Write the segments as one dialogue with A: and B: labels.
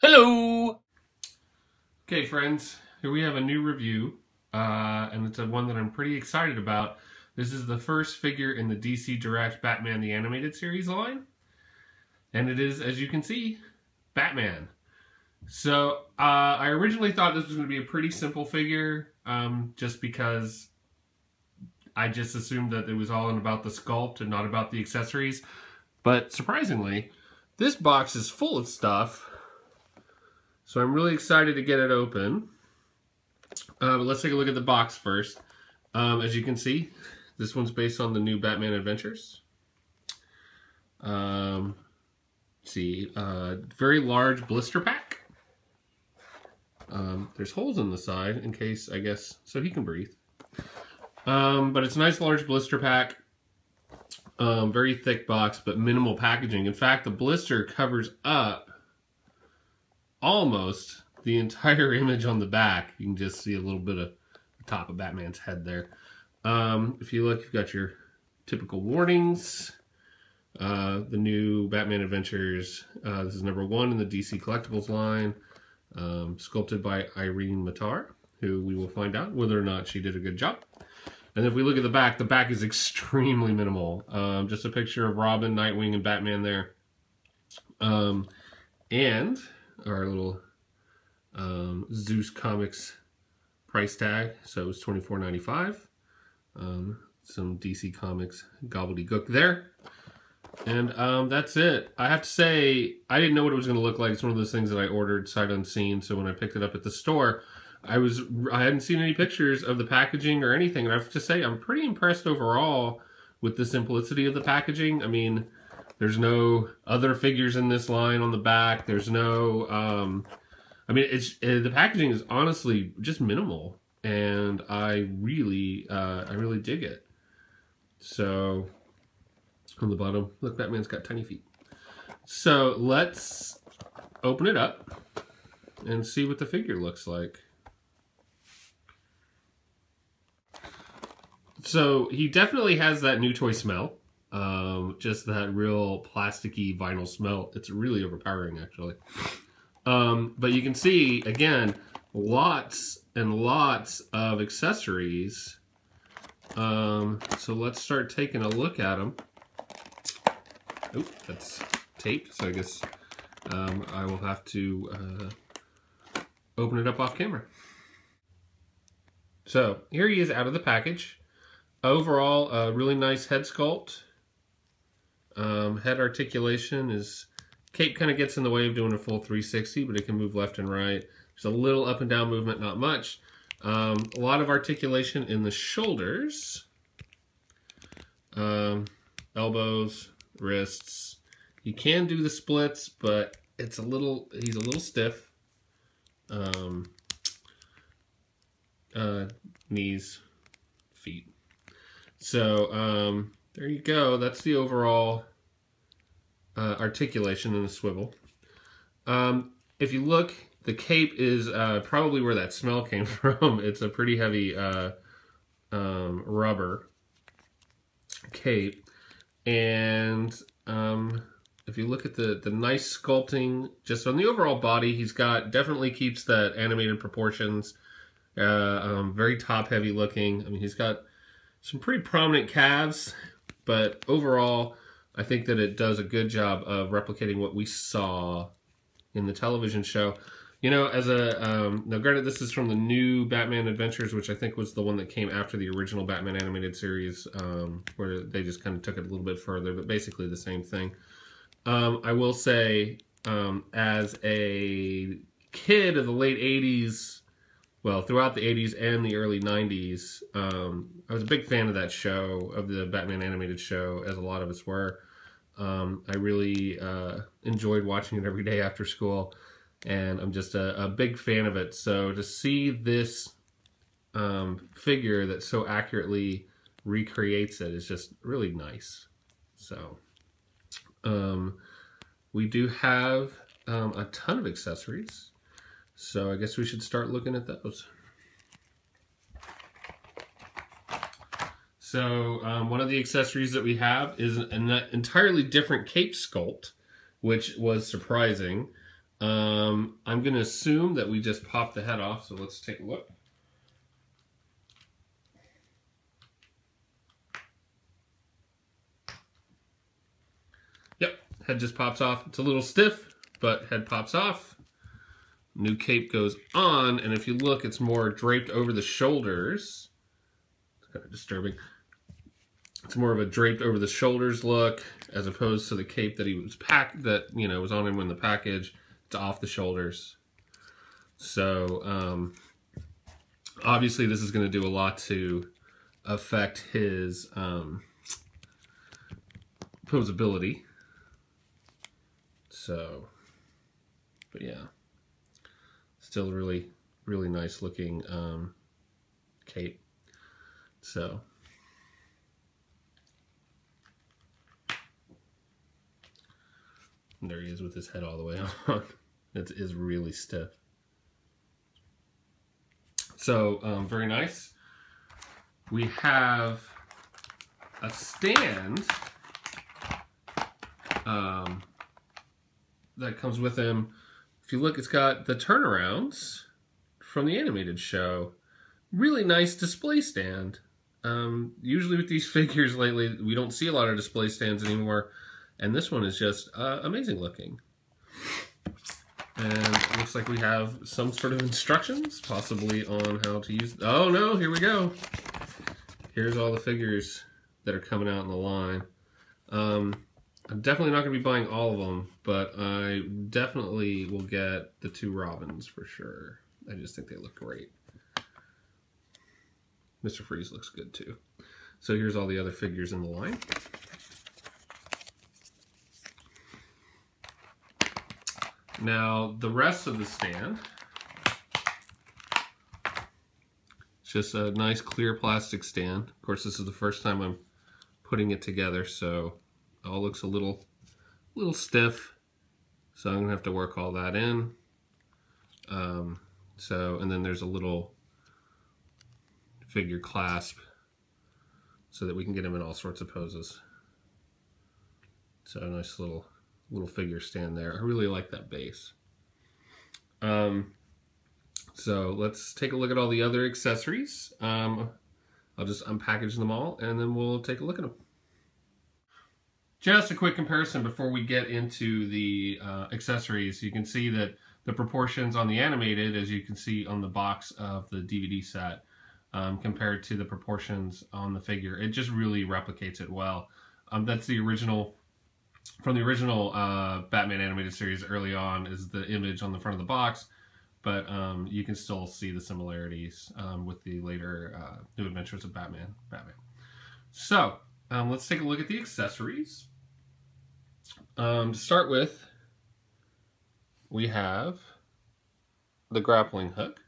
A: Hello! Okay, friends, here we have a new review, and it's one that I'm pretty excited about. This is the first figure in the DC Direct Batman the Animated Series line, and it is, as you can see, Batman. So, I originally thought this was going to be a pretty simple figure, just because I just assumed that it was all about the sculpt and not about the accessories. But surprisingly, this box is full of stuff. So I'm really excited to get it open. But let's take a look at the box first. As you can see, this one's based on the new Batman Adventures. Very large blister pack. There's holes in the side in case, I guess, so he can breathe. But it's a nice large blister pack. Very thick box, but minimal packaging. In fact, the blister covers up almost the entire image on the back. You can just see a little bit of the top of Batman's head there. If you look, you've got your typical warnings. The new Batman Adventures. This is #1 in the DC Collectibles line. Sculpted by Irene Matar, who we will find out whether or not she did a good job. And if we look at the back is extremely minimal. Just a picture of Robin, Nightwing, and Batman there. And our little Zeus Comics price tag. So it was $24.95. Some DC Comics gobbledygook there. And that's it. I have to say, I didn't know what it was going to look like. It's one of those things that I ordered sight unseen. So when I picked it up at the store, I hadn't seen any pictures of the packaging or anything. And I have to say, I'm pretty impressed overall with the simplicity of the packaging. I mean, there's no other figures in this line on the back. There's no, I mean, the packaging is honestly just minimal, and I really dig it. So, on the bottom, look, Batman's got tiny feet. So let's open it up and see what the figure looks like. So he definitely has that new toy smell. Just that real plasticky vinyl smell. It's really overpowering, actually. But you can see, again, lots and lots of accessories. So let's start taking a look at them. Oh, that's tape, so I guess I will have to open it up off camera. So here he is out of the package. Overall, a really nice head sculpt. Head articulation is, cape kind of gets in the way of doing a full 360, but it can move left and right. There's a little up and down movement, not much. A lot of articulation in the shoulders, elbows, wrists. You can do the splits, but he's a little stiff. Knees, feet. So there you go. That's the overall articulation in the swivel. If you look, the cape is probably where that smell came from. It's a pretty heavy rubber cape. And if you look at the nice sculpting, just on the overall body, he's got, definitely keeps that animated proportions. Very top heavy looking. I mean, he's got some pretty prominent calves, but overall, I think that it does a good job of replicating what we saw in the television show. You know, as a, now granted, this is from the new Batman Adventures, which I think was the one that came after the original Batman animated series, where they just kind of took it a little bit further, but basically the same thing. I will say, as a kid of the late 80s, well, throughout the 80s and the early 90s, I was a big fan of that show, of the Batman animated show, as a lot of us were. I really enjoyed watching it every day after school, and I'm just a big fan of it. So to see this figure that so accurately recreates it is just really nice. So we do have a ton of accessories. So I guess we should start looking at those. So one of the accessories that we have is an entirely different cape sculpt, which was surprising. I'm going to assume that we just popped the head off, so let's take a look. Yep, head just pops off. It's a little stiff, but head pops off. New cape goes on, and if you look, it's more draped over the shoulders. It's kind of disturbing. It's more of a draped over the shoulders look, as opposed to the cape that he was was on him in the package. It's off the shoulders. So obviously, this is going to do a lot to affect his posability. So, but yeah, still really, really nice looking cape. So, and there he is with his head all the way on. It is really stiff. So, very nice. We have a stand that comes with him. If you look, it's got the turnarounds from the animated show. Really nice display stand. Usually with these figures lately, we don't see a lot of display stands anymore, and this one is just amazing looking. And it looks like we have some sort of instructions, possibly on how to use... Oh no, here we go. Here's all the figures that are coming out in the line. I'm definitely not going to be buying all of them, but I definitely will get the 2 Robins for sure. I just think they look great. Mr. Freeze looks good too. So here's all the other figures in the line. Now, the rest of the stand, it's just a nice clear plastic stand. Of course, this is the first time I'm putting it together, so it all looks a little stiff. So I'm gonna have to work all that in. And then there's a little figure clasp so that we can get him in all sorts of poses. So a nice little figure stand there. I really like that base. So let's take a look at all the other accessories. I'll just unpackage them all and then we'll take a look at them. Just a quick comparison before we get into the accessories. You can see that the proportions on the animated, as you can see on the box of the DVD set, compared to the proportions on the figure, it just really replicates it well. That's the original, from the original Batman animated series early on, is the image on the front of the box, but you can still see the similarities with the later New Adventures of Batman. So let's take a look at the accessories. To start with, we have the grappling hook.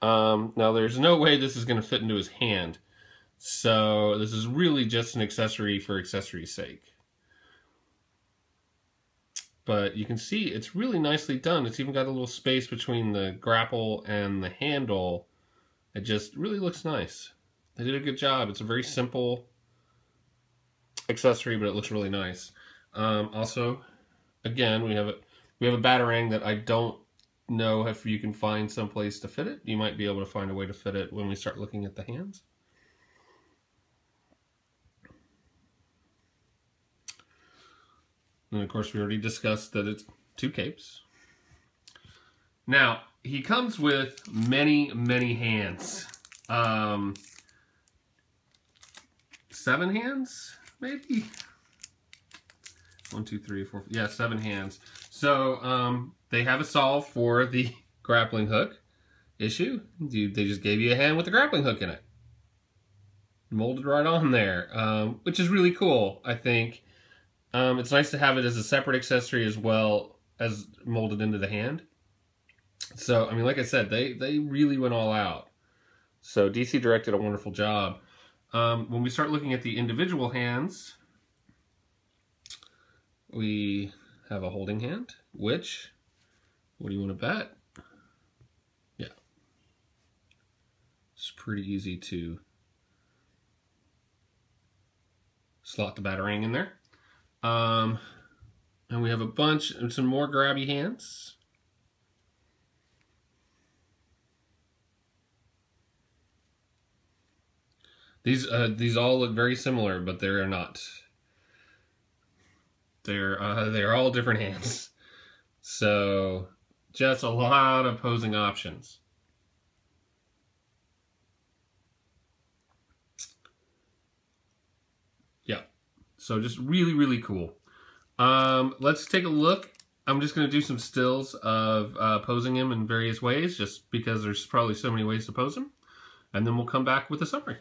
A: Now there's no way this is going to fit into his hand, so this is really just an accessory for accessory's sake. But you can see it's really nicely done. It's even got a little space between the grapple and the handle. It just really looks nice. They did a good job. It's a very simple accessory, but it looks really nice. Also, again, we have a Batarang that I don't know if you can find some place to fit it. You might be able to find a way to fit it when we start looking at the hands. And of course, we already discussed that it's 2 capes. Now, he comes with many, many hands. 7 hands, maybe? 1, 2, 3, 4, yeah, 7 hands. So they have a solve for the grappling hook issue. They just gave you a hand with the grappling hook in it. Molded right on there, which is really cool, I think. It's nice to have it as a separate accessory as well as molded into the hand. So, I mean, like I said, they really went all out. So DC Direct did a wonderful job. When we start looking at the individual hands, we have a holding hand, which, what do you want to bet? Yeah. It's pretty easy to slot the Batarang in there. And we have a bunch and some more grabby hands. These all look very similar, but they are not. They're all different hands. So just a lot of posing options. Yeah. So just really, really cool. Let's take a look. I'm just going to do some stills of posing him in various ways, just because there's probably so many ways to pose him. And then we'll come back with a summary.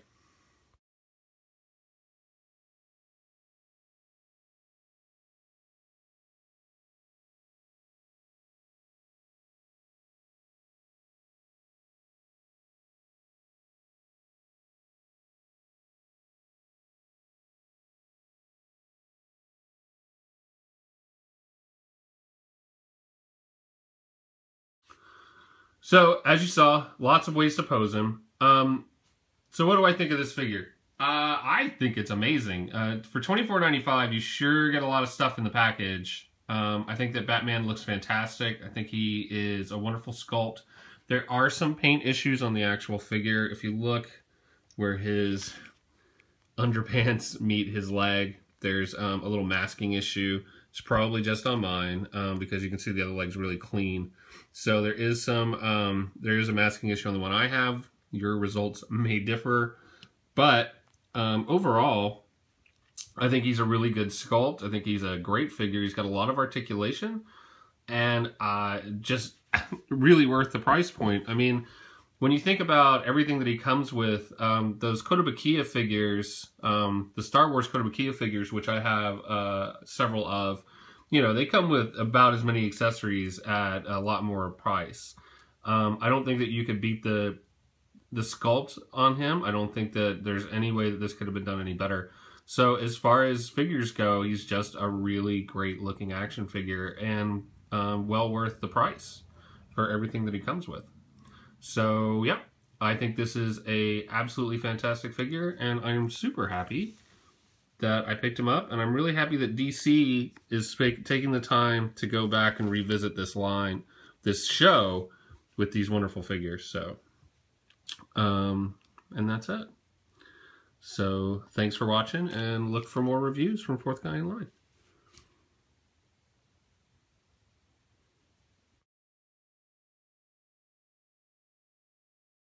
A: So, as you saw, lots of ways to pose him. So what do I think of this figure? I think it's amazing. For $24.95, you sure get a lot of stuff in the package. I think that Batman looks fantastic. I think he is a wonderful sculpt. There are some paint issues on the actual figure. If you look where his underpants meet his leg, there's a little masking issue. It's probably just on mine because you can see the other leg's really clean. So there is a masking issue on the one I have. Your results may differ, but overall, I think he's a really good sculpt. I think he's a great figure. He's got a lot of articulation, and just really worth the price point. I mean, when you think about everything that he comes with, those Kotobukiya figures, the Star Wars Kotobukiya figures, which I have several of, you know, they come with about as many accessories at a lot more price. I don't think that you could beat the sculpt on him. I don't think that there's any way that this could have been done any better. So as far as figures go, he's just a really great looking action figure and well worth the price for everything that he comes with. So yeah, I think this is a absolutely fantastic figure, and I'm super happy that I picked him up, and I'm really happy that DC is taking the time to go back and revisit this line, this show, with these wonderful figures. So and that's it. So thanks for watching, and look for more reviews from Fourth Guy in Line.